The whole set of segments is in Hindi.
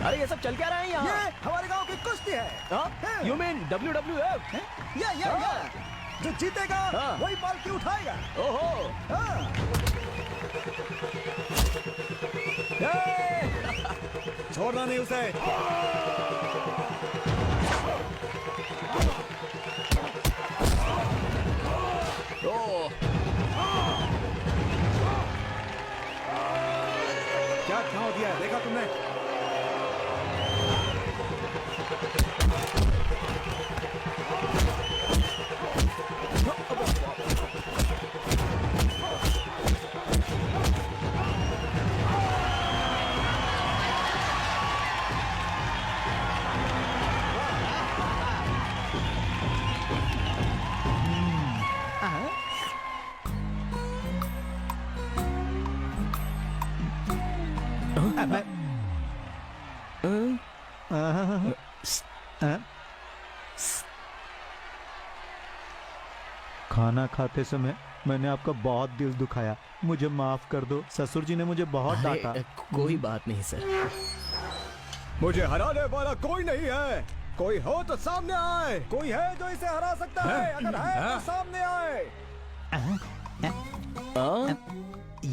अरे ये सब चल क्या रहा है यहाँ? ये हमारे गांव की कुश्ती है। You mean WWF? या जो जीतेगा वही पालकी उठाएगा। ओहो। छोड़ना नहीं उसे। क्या ठाव दिया है देखा तुमने? खाना खाते समय मैंने आपका बहुत दिल दुखाया, मुझे माफ कर दो। ससुर जी ने मुझे बहुत डांटा। कोई बात नहीं सर। मुझे हराने वाला कोई नहीं है। कोई हो तो सामने आए। कोई है जो इसे हरा सकता है? अगर है तो सामने आए।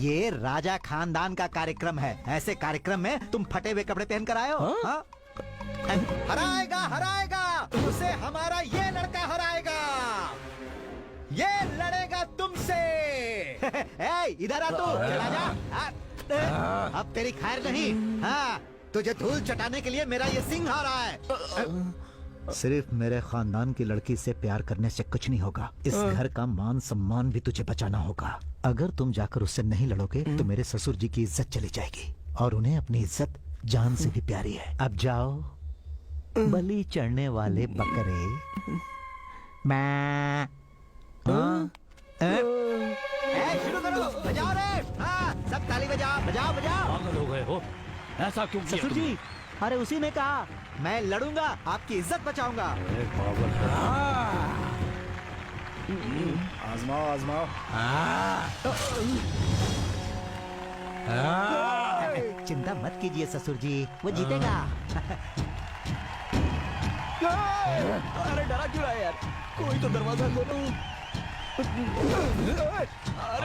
ये राजा खानदान का कार्यक्रम है। ऐसे कार्यक्रम में तुम फटे हुए कपड़े पहन कर आए हो? हाँ? हराएगा हराएगा उसे हमारा ये लड़का हराएगा। ये लड़ेगा तुमसे। इधर आ तू राजा। अब तेरी खैर नहीं। हाँ, तुझे धूल चटाने के लिए मेरा ये सिंह आ रहा है। सिर्फ मेरे खानदान की लड़की से प्यार करने से कुछ नहीं होगा। इस घर का मान सम्मान भी तुझे बचाना होगा। अगर तुम जाकर उससे नहीं लड़ोगे तो मेरे ससुर जी की इज्जत चली जाएगी और उन्हें अपनी इज्जत जान से भी प्यारी है। अब जाओ बलि चढ़ने वाले बकरे। मैं शुरू करो, बजाओ रे। हाँ, सब ताली बजाओ बजाओ बजाओ। पागल हो गए हो? ऐसा क्यों किया ससुर जी, अरे उसी ने कहा मैं लड़ूंगा, आपकी इज्जत बचाऊंगा। आजमाओ आजमाओ। चिंता मत कीजिए ससुर जी, वो जीतेगा। अरे डरा क्यों रहा है यार? कोई तो दरवाजा खोलो। अरे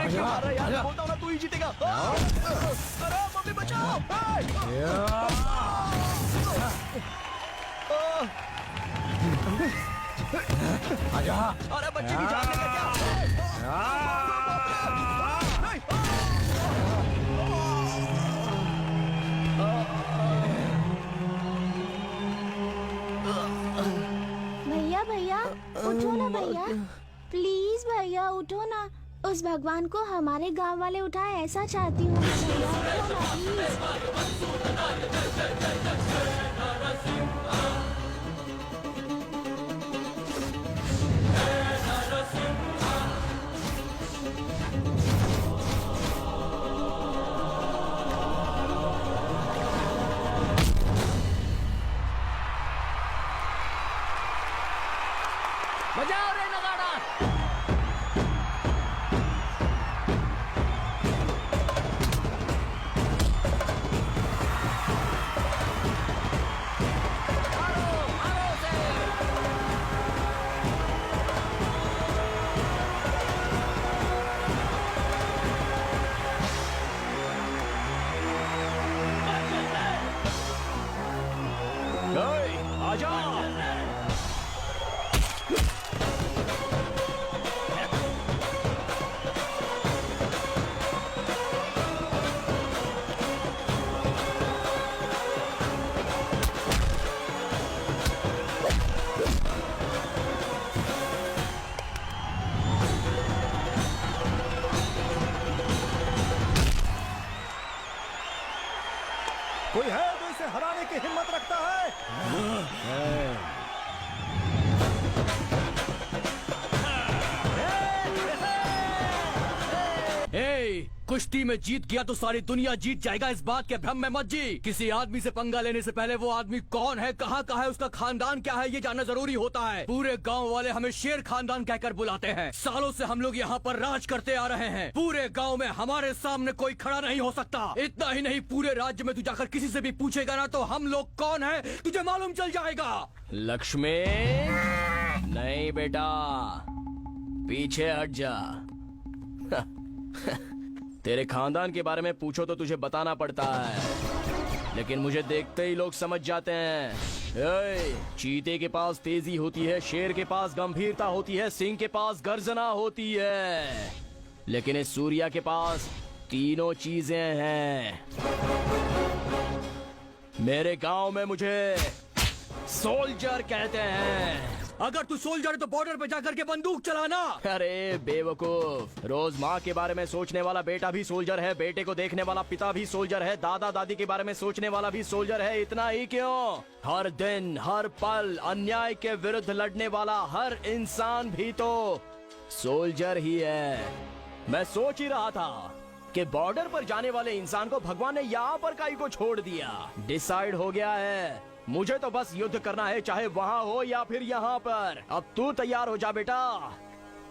क्यों मार रहा है यार? बोलता हूँ ना तू ही जीतेगा। अरे मम्मी बचाओ। आजा। अरे बच्चे की जान लेकर क्या? भैया भैया उठो ना भैया, प्लीज भैया उठो ना। उस भगवान को हमारे गांव वाले उठाए ऐसा चाहती हूँ भैया, उठो ना बजाओ रे नगाड़ा। आजा। कोई है जो इसे हराने की हिम्मत रखता है? कुश्ती में जीत गया तो सारी दुनिया जीत जाएगा, इस बात के भ्रम में मत जी। किसी आदमी से पंगा लेने से पहले वो आदमी कौन है, कहाँ का है, उसका खानदान क्या है, ये जानना जरूरी होता है। पूरे गांव वाले हमें शेर खानदान कहकर बुलाते हैं। सालों से हम लोग यहाँ पर राज करते आ रहे हैं। पूरे गांव में हमारे सामने कोई खड़ा नहीं हो सकता। इतना ही नहीं, पूरे राज्य में तू जाकर किसी से भी पूछेगा ना तो हम लोग कौन है तुझे मालूम चल जाएगा। लक्ष्मी, नहीं बेटा, पीछे हट जा। तेरे खानदान के बारे में पूछो तो तुझे बताना पड़ता है, लेकिन मुझे देखते ही लोग समझ जाते हैं। चीते के पास तेजी होती है, शेर के पास गंभीरता होती है, सिंह के पास गर्जना होती है, लेकिन इस सूर्या के पास तीनों चीजें हैं। मेरे गांव में मुझे सोल्जर कहते हैं। अगर तू सोल्जर है तो बॉर्डर पे जाकर के बंदूक चलाना। अरे बेवकूफ, रोज माँ के बारे में सोचने वाला बेटा भी सोल्जर है, बेटे को देखने वाला पिता भी सोल्जर है, दादा दादी के बारे में सोचने वाला भी सोल्जर है। इतना ही क्यों, हर दिन हर पल अन्याय के विरुद्ध लड़ने वाला हर इंसान भी तो सोल्जर ही है। मैं सोच ही रहा था कि बॉर्डर पर जाने वाले इंसान को भगवान ने यहाँ पर काई को छोड़ दिया। डिसाइड हो गया है, मुझे तो बस युद्ध करना है, चाहे वहाँ हो या फिर यहाँ पर। अब तू तैयार हो जा बेटा,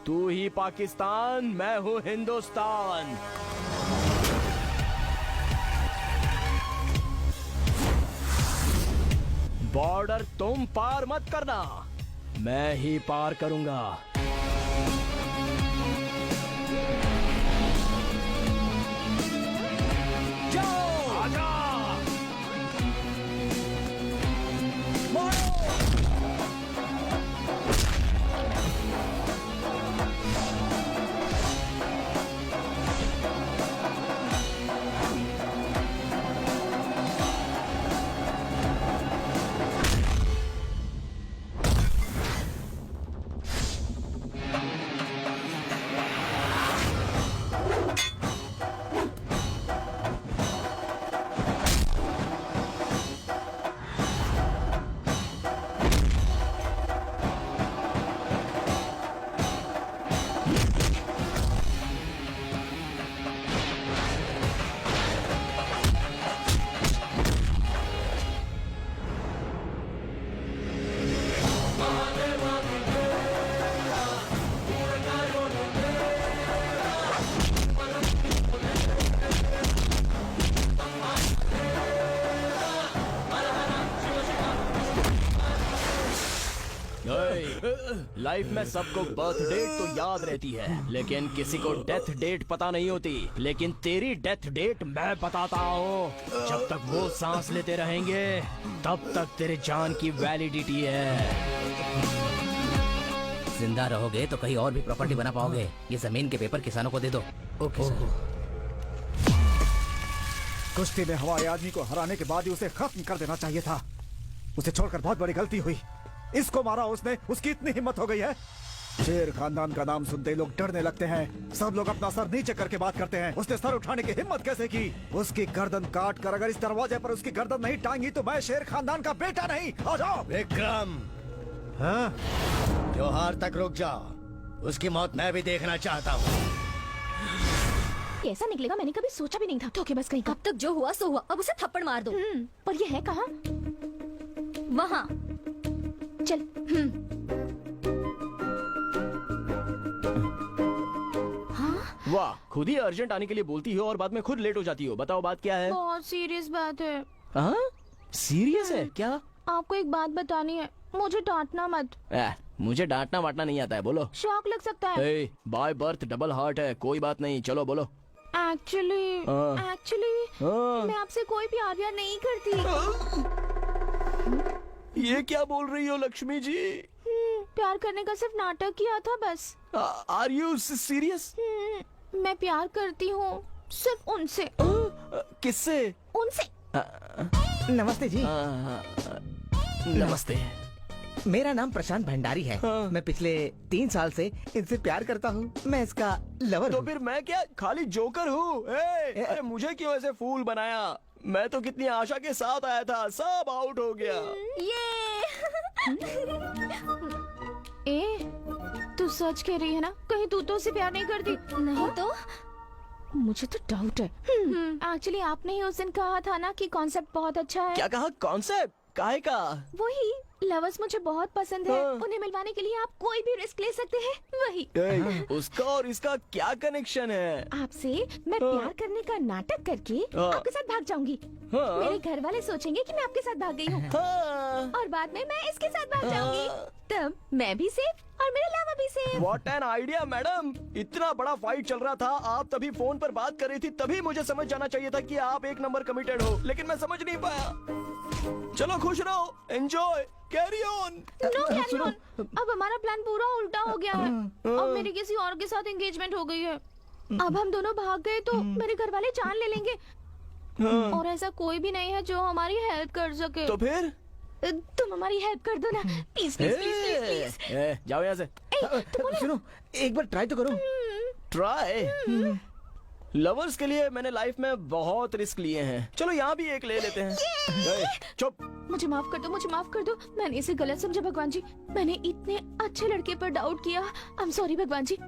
तू ही पाकिस्तान, मैं हूँ हिंदुस्तान। बॉर्डर तुम पार मत करना, मैं ही पार करूंगा। जाओ, आजा। लाइफ में सबको बर्थ डेट तो याद रहती है, लेकिन किसी को डेथ डेट पता नहीं होती। लेकिन तेरी डेथ डेट मैं बताता हूँ। जब तक वो सांस लेते रहेंगे तब तक तेरे जान की वैलिडिटी है। जिंदा रहोगे तो कहीं और भी प्रॉपर्टी बना पाओगे। ये जमीन के पेपर किसानों को दे दो। Okay sir. कुश्ती में हमारे आदमी को हराने के बाद ही उसे खत्म कर देना चाहिए था। उसे छोड़कर बहुत बड़ी गलती हुई। इसको मारा उसने, उसकी इतनी हिम्मत हो गई है। शेर खानदान का नाम सुनते ही लोग डरने लगते हैं। सब लोग अपना सर नीचे करके बात करते हैं। उसने सर उठाने की हिम्मत कैसे की? उसकी गर्दन काट कर अगर इस दरवाजे पर उसकी गर्दन नहीं टांगी तो मैं शेर खानदान का बेटा नहीं। आ जाओ। विक्रम, हाँ? त्योहार तक रुक जाओ, उसकी मौत मैं भी देखना चाहता हूँ। कैसा निकलेगा मैंने कभी सोचा भी नहीं था। धोखेबाज कहीं का। अब तक जो हुआ सो हुआ, अब उसे थप्पड़ मार दो। पर ये है कहाँ? वहाँ। चल। वाह, खुद ही अर्जेंट आने के लिए बोलती हो और बाद में खुद लेट हो जाती हो। बताओ बात क्या है? बहुत सीरियस बात है। हाँ? सीरियस है क्या? आपको एक बात बतानी है, मुझे डांटना मत। मुझे डांटना वाटना नहीं आता है, बोलो। शौक लग सकता है। बाय बर्थ डबल हार्ट है, कोई बात नहीं, चलो बोलो। एक्चुअली मैं आपसे कोई प्यार नहीं करती। ये क्या बोल रही हो लक्ष्मी जी? प्यार करने का सिर्फ नाटक किया था बस। Are you serious? मैं प्यार करती हूँ सिर्फ उनसे। किससे? उनसे। नमस्ते जी। नमस्ते। मेरा नाम प्रशांत भंडारी है। मैं पिछले 3 साल से इनसे प्यार करता हूँ। मैं इसका लवर तो हूँ। फिर मैं क्या खाली जोकर हूँ? अरे मुझे क्यों ऐसे फूल बनाया? मैं तो कितनी आशा के साथ आया था, सब आउट हो गया। ए, तू सच कह रही है ना? कहीं तू तो उसे प्यार नहीं करती? नहीं तो मुझे तो डाउट है। एक्चुअली आपने ही उस दिन कहा था ना कि कॉन्सेप्ट बहुत अच्छा है। क्या कहा? कॉन्सेप्ट काहे का? वही लवर्स मुझे बहुत पसंद है। हाँ। उन्हें मिलवाने के लिए आप कोई भी रिस्क ले सकते हैं। वही उसका और इसका क्या कनेक्शन है? आपसे मैं प्यार करने का नाटक करके हाँ। आपके साथ भाग जाऊंगी। हाँ। मेरे घर वाले सोचेंगे कि मैं आपके साथ भाग गई हूँ हाँ। और बाद में मैं इसके साथ भाग जाऊंगी। तब मैं भी सेफ और मेरा लावा भी safe. What an idea, madam! इतना बड़ा फाइट चल रहा था, आप तभी फोन पर बात कर रही थी, तभी मुझे समझ जाना चाहिए था कि आप एक नंबर कमिटेड हो, लेकिन मैं समझ नहीं पाया। चलो खुश रहो, enjoy, carry on. No carry on. अब हमारा प्लान पूरा उल्टा हो गया है। अब मेरी किसी और के साथ एंगेजमेंट हो गई है। अब हम दोनों भाग गए तो मेरे घर वाले जान ले लेंगे। और ऐसा कोई भी नहीं है जो हमारी हेल्प कर सके। तो फिर तुम हमारी हेल्प कर दो ना, प्लीज प्लीज प्लीज प्लीज। जाओ यहाँ से। सुनो, एक बार ट्राई तो करो। ट्राई? लवर्स के लिए मैंने लाइफ में बहुत रिस्क लिए हैं। चलो यहाँ भी एक ले लेते हैं। चुप। मुझे माफ कर दो, मुझे माफ कर दो। मैंने इसे गलत समझा भगवान जी। मैंने इतने अच्छे लड़के पर डाउट किया। आई एम सॉरी भगवान जी।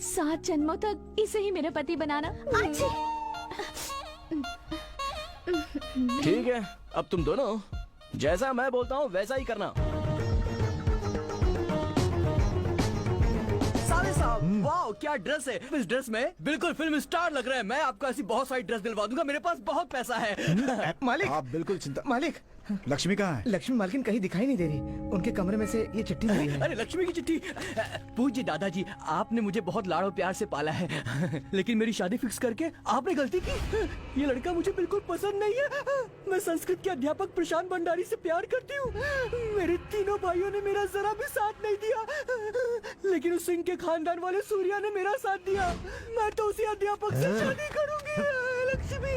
7 जन्मों तक इसे ही मेरा पति बनाना। अच्छी। ठीक है, अब तुम दोनों जैसा मैं बोलता हूँ वैसा ही करना। साहब, वाह क्या ड्रेस है! इस ड्रेस में बिल्कुल फिल्म स्टार लग रहा है। मैं आपको ऐसी बहुत सारी ड्रेस दिलवा दूंगा, मेरे पास बहुत पैसा है। मालिक, आप बिल्कुल चिंता। मालिक, लक्ष्मी कहाँ है? लक्ष्मी मालकिन कहीं दिखाई नहीं दे रही। उनके कमरे में से ये चिट्ठी मिली है। अरे लक्ष्मी की चिट्ठी! पूज्य दादाजी, आपने मुझे बहुत लाड़ो प्यार से पाला है, लेकिन मेरी शादी फिक्स करके आपने गलती की। ये लड़का मुझे बिल्कुल पसंद नहीं है। मैं संस्कृत के अध्यापक प्रशांत भंडारी से प्यार करती हूँ। मेरे तीनों भाइयों ने मेरा जरा भी साथ नहीं दिया, लेकिन उस सिंह के खानदान वाले सूर्या ने मेरा साथ दिया। मैं तो उसी अध्यापक से शादी करूंगी। लक्ष्मी!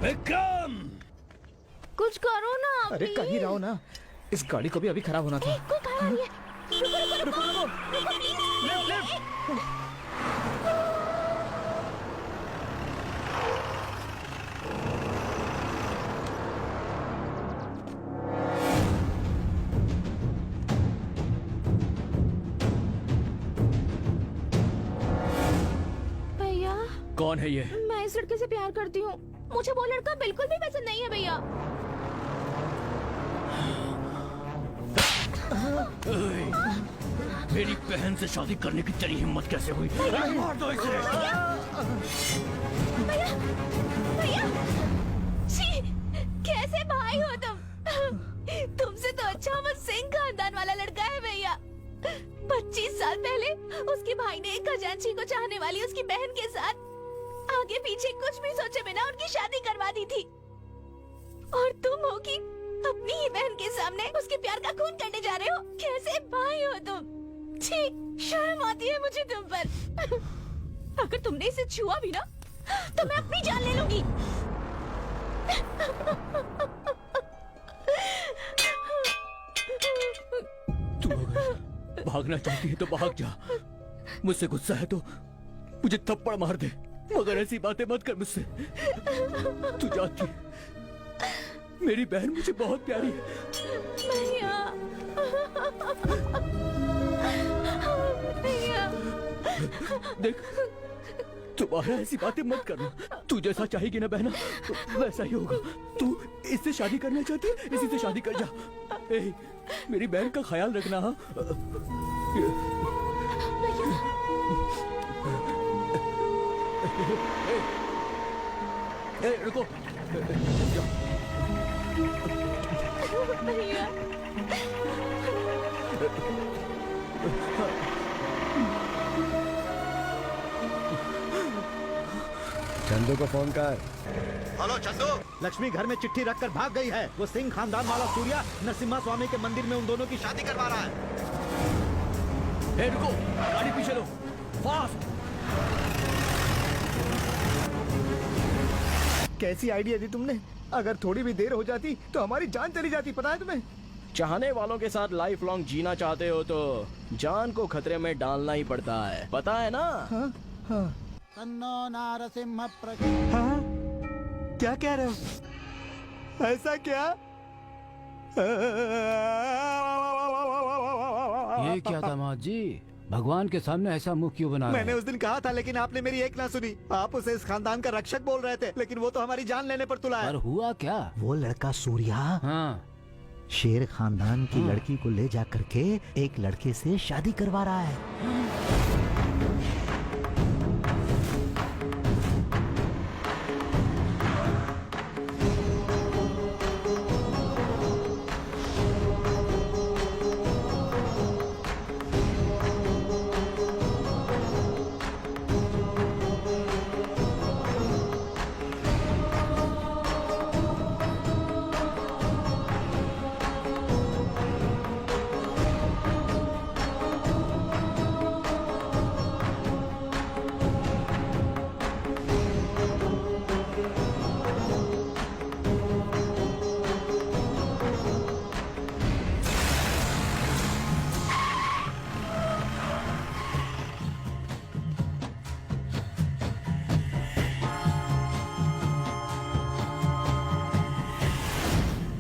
विक्रम! कुछ करो ना। अरे कर ही रहो ना, इस गाड़ी को भी अभी खराब होना था। कोई कहाँ आ रही है? रुको रुको रुको रुको प्लीज। भैया, कौन है ये? मैं इस लड़के से प्यार करती हूँ। मुझे वो लड़का बिल्कुल भी पसंद नहीं है भैया। मेरी बहन से शादी करने की तेरी हिम्मत कैसे हुई? मार दो इसे! भैया, भैया, छी, कैसे भाई हो तुम? तुमसे तो अच्छा वो सिंह खानदान वाला लड़का है भैया। 25 साल पहले उसके भाई ने एक खजांची को चाहने वाली उसकी बहन के साथ आगे पीछे कुछ भी सोचे बिना उनकी शादी करवा दी थी। और तुम हो कि अपनी ही बहन के सामने उसके प्यार का खून करने जा रहे हो। कैसे भाई हो तुम? छी, शर्म आती है मुझे तुम पर। अगर तुमने इसे छुआ भी ना तो मैं अपनी जान ले लूंगी। तू अगर भागना चाहती है तो भाग जा। मुझसे गुस्सा है तो मुझे थप्पड़ मार दे, मगर ऐसी बातें मत कर मुझसे। तू जानती है मेरी बहन मुझे बहुत प्यारी है। भैया, भैया, देख, तुम्हारा ऐसी बातें मत करना। तू जैसा चाहेगी ना बहना वैसा ही होगा। तू इससे शादी करना चाहती है, इसी से शादी कर जा। ए, मेरी बहन का ख्याल रखना। हाँ, रुको। भैया, चंदू को फोन कर। हेलो चंदू, लक्ष्मी घर में चिट्ठी रखकर भाग गई है। वो सिंह खानदान वाला सूर्या नरसिम्हा स्वामी के मंदिर में उन दोनों की शादी करवा रहा है। ए, रुको, गाड़ी पीछे लो, फास्ट। कैसी आइडिया दी तुमने? अगर थोड़ी भी देर हो जाती तो हमारी जान चली जाती, पता है तुम्हें? चाहने वालों के साथ लाइफ लॉन्ग जीना चाहते हो तो जान को खतरे में डालना ही पड़ता है, पता है ना? हाँ, हाँ, तन्नो नारसिम्हा हाँ? क्या कह रहे हो? ऐसा क्या? ये क्या दामाद जी, भगवान के सामने ऐसा मुंह क्यों बना रहा मैंने है? उस दिन कहा था लेकिन आपने मेरी एक ना सुनी। आप उसे इस खानदान का रक्षक बोल रहे थे, लेकिन वो तो हमारी जान लेने पर तुला है। पर हुआ क्या? वो लड़का सूर्या हाँ, शेर खानदान की लड़की को ले जा करके एक लड़के से शादी करवा रहा है।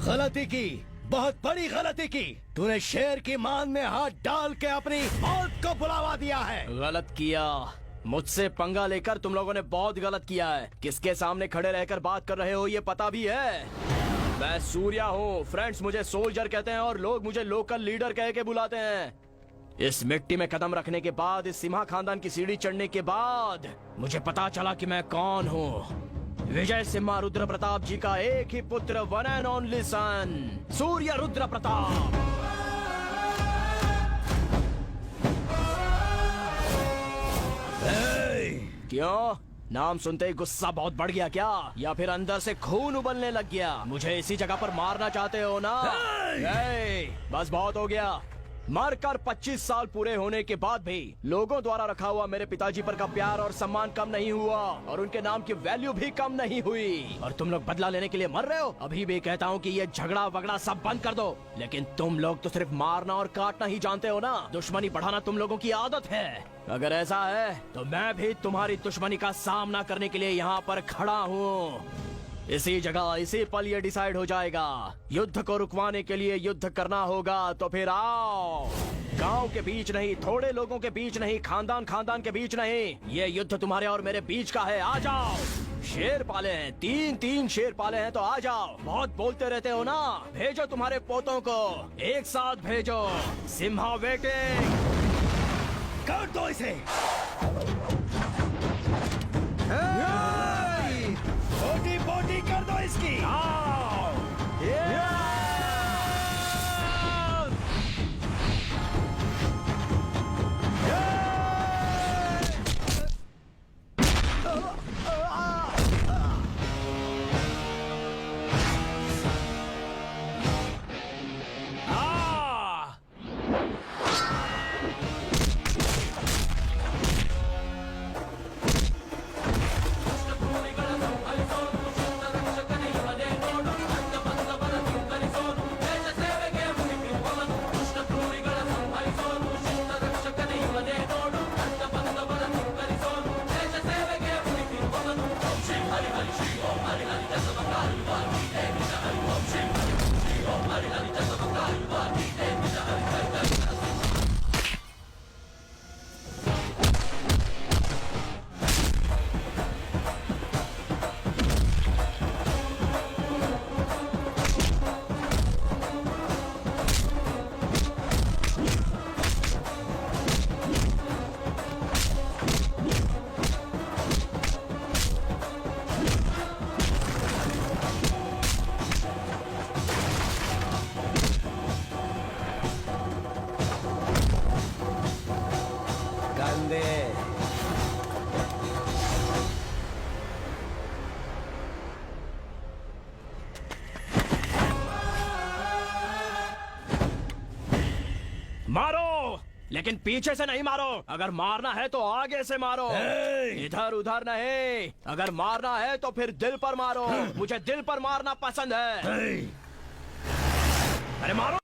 गलती की, बहुत बड़ी गलती की। तूने शेर की मान में हाथ डाल के अपनी मौत को बुलावा दिया है। गलत किया। मुझसे पंगा लेकर तुम लोगों ने बहुत गलत किया है। किसके सामने खड़े रहकर बात कर रहे हो ये पता भी है। मैं सूर्या हूँ। फ्रेंड्स मुझे सोल्जर कहते हैं और लोग मुझे लोकल लीडर कह के बुलाते हैं। इस मिट्टी में कदम रखने के बाद, इस सिम्हा खानदान की सीढ़ी चढ़ने के बाद मुझे पता चला कि मैं कौन हूँ। विजय सिम्हा रुद्र प्रताप जी का एक ही पुत्र, वन एंड ओनली सन, सूर्य रुद्र प्रताप। क्यों? नाम सुनते ही गुस्सा बहुत बढ़ गया क्या? या फिर अंदर से खून उबलने लग गया? मुझे इसी जगह पर मारना चाहते हो ना? बस बहुत हो गया। मरकर 25 साल पूरे होने के बाद भी लोगों द्वारा रखा हुआ मेरे पिताजी पर का प्यार और सम्मान कम नहीं हुआ और उनके नाम की वैल्यू भी कम नहीं हुई। और तुम लोग बदला लेने के लिए मर रहे हो। अभी भी कहता हूँ कि ये झगड़ा वगड़ा सब बंद कर दो। लेकिन तुम लोग तो सिर्फ मारना और काटना ही जानते हो ना। दुश्मनी बढ़ाना तुम लोगों की आदत है। अगर ऐसा है तो मैं भी तुम्हारी दुश्मनी का सामना करने के लिए यहाँ पर खड़ा हूँ। इसी जगह इसी पल ये डिसाइड हो जाएगा। युद्ध को रुकवाने के लिए युद्ध करना होगा तो फिर आओ। गांव के बीच नहीं, थोड़े लोगों के बीच नहीं, खानदान खानदान के बीच नहीं, ये युद्ध तुम्हारे और मेरे बीच का है। आ जाओ। शेर पाले हैं, तीन शेर पाले हैं तो आ जाओ। बहुत बोलते रहते हो ना। भेजो तुम्हारे पोतों को, एक साथ भेजो। सिम्हा वेटिंग। कर दो इसे। बोटी बोटी कर दो इसकी। मारो, लेकिन पीछे से नहीं मारो। अगर मारना है तो आगे से मारो, इधर उधर नहीं। अगर मारना है तो फिर दिल पर मारो। मुझे दिल पर मारना पसंद है। अरे मारो।